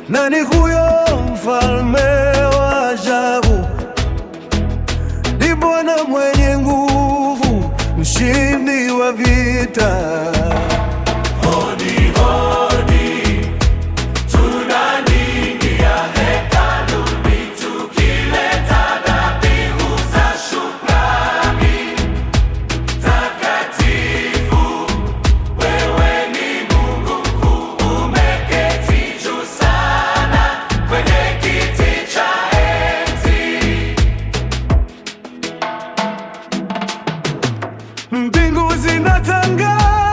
Nani huyo mfalme wa ajabu? Ni Bwana mwenye nguvu, mshindi wa vita. Hodi, hodi, tunaingia hekaluni tukileta dhabihu za shukrani. Takatifu, wewe ni Mungu mkuu, umeketi juu sana kwenye kiti cha enzi. Mbingu zinatangaza